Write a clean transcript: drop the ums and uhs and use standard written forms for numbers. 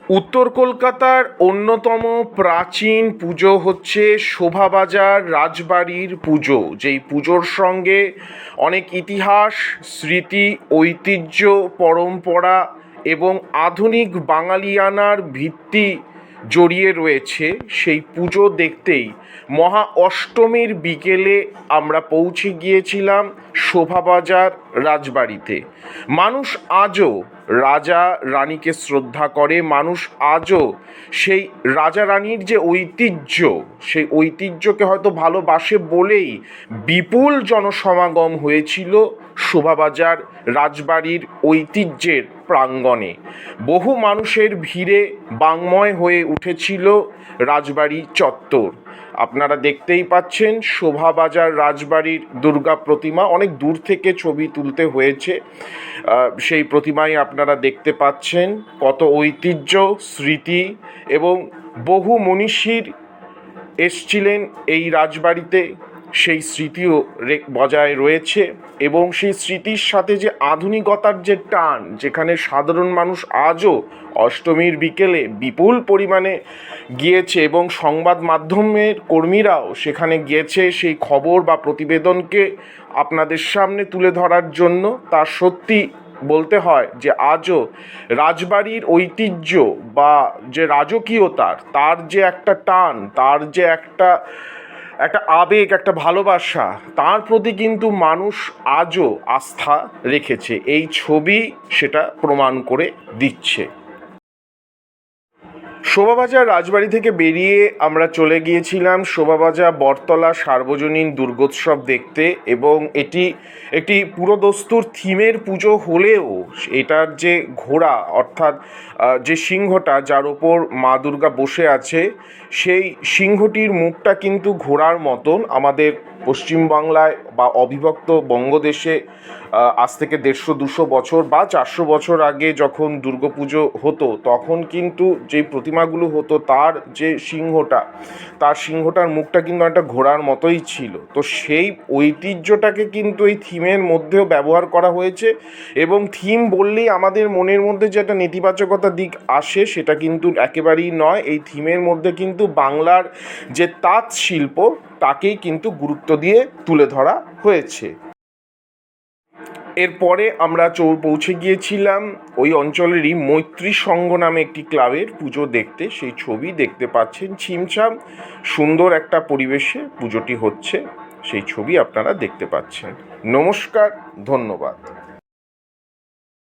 উত্তর কলকাতার অন্যতম প্রাচীন পুজো হচ্ছে শোভাবাজার রাজবাড়ির পুজো, যেই পুজোর সঙ্গে অনেক ইতিহাস, স্মৃতি, ঐতিহ্য, পরম্পরা এবং আধুনিক বাঙালিয়ানার ভিত্তি জড়িয়ে রয়েছে। সেই পুজো দেখতেই মহা অষ্টমীর বিকেলে আমরা পৌঁছে গিয়েছিলাম শোভাবাজার রাজবাড়িতে। মানুষ আজও রাজা রানীকে শ্রদ্ধা করে, মানুষ আজও সেই রাজা রানীর যে ঐতিহ্য, সেই ঐতিহ্যকে হয়তো ভালোবাসে বলেই বিপুল জনসমাগম হয়েছিল শোভাবাজার রাজবাড়ির ঐতিহ্যের প্রাঙ্গণে। বহু মানুষের ভিড়ে বাংময় হয়ে উঠেছিল রাজবাড়ি চত্বর। আপনারা দেখতেই পাচ্ছেন শোভাবাজার রাজবাড়ির দুর্গা প্রতিমা, অনেক দূর থেকে ছবি তুলতে হয়েছে। সেই প্রতিমাই আপনারা দেখতে পাচ্ছেন। কত ঐতিহ্য, স্মৃতি এবং বহু মনীষীর এসছিলেন এই রাজবাড়িতে, সেই স্মৃতিও বজায় রয়েছে। এবং সেই স্মৃতির সাথে যে আধুনিকতার যে টান, যেখানে সাধারণ মানুষ আজও অষ্টমীর বিকেলে বিপুল পরিমাণে গিয়েছে এবং সংবাদ মাধ্যমের কর্মীরাও সেখানে গিয়েছে সেই খবর বা প্রতিবেদনকে আপনাদের সামনে তুলে ধরার জন্য। তা সত্যি বলতে হয় যে আজও রাজবাড়ির ঐতিহ্য বা যে রাজকীয়তার, তার যে একটা টান, তার যে একটা আবেগ, একটা ভালোবাসা, তার প্রতি কিন্তু মানুষ আজও আস্থা রেখেছে। এই ছবি সেটা প্রমাণ করে দিচ্ছে। শোভাবাজার রাজবাড়ি থেকে বেরিয়ে আমরা চলে গিয়েছিলাম শোভাবাজার বটতলা সার্বজনীন দুর্গোৎসব দেখতে। এবং এটি একটি পুরোদস্তুর থিমের পুজো হলেও এটার যে ঘোড়া, অর্থাৎ যে সিংহটা যার ওপর মা দুর্গা বসে আছে, সেই সিংহটির মুখটা কিন্তু ঘোড়ার মতন। আমাদের পশ্চিমবাংলায় বা অবিভক্ত বঙ্গদেশে আজ থেকে 150-200 বছর বা 400 বছর আগে যখন দুর্গাপুজো হতো, তখন কিন্তু যেই প্রতিমাগুলো হতো তার যে সিংহটার মুখটা কিন্তু একটা ঘোড়ার মতোই ছিল। তো সেই ঐতিহ্যটাকে কিন্তু এই থিমের মধ্যেও ব্যবহার করা হয়েছে। এবং থিম বললেই আমাদের মনের মধ্যে যে একটা নেতিবাচকতা দিক আসে, সেটা কিন্তু একেবারেই নয়। এই থিমের মধ্যে কিন্তু বাংলার যে তাঁত শিল্প, তাকেই কিন্তু গুরুত্ব দিয়ে তুলে ধরা হয়েছে। এরপরে আমরা পৌঁছে গিয়েছিলাম ওই অঞ্চলেরই মৈত্রী সংঘ নামে একটি ক্লাবের পুজো দেখতে। সেই ছবি দেখতে পাচ্ছেন, ছিমছাম সুন্দর একটা পরিবেশে পুজোটি হচ্ছে, সেই ছবি আপনারা দেখতে পাচ্ছেন। নমস্কার, ধন্যবাদ।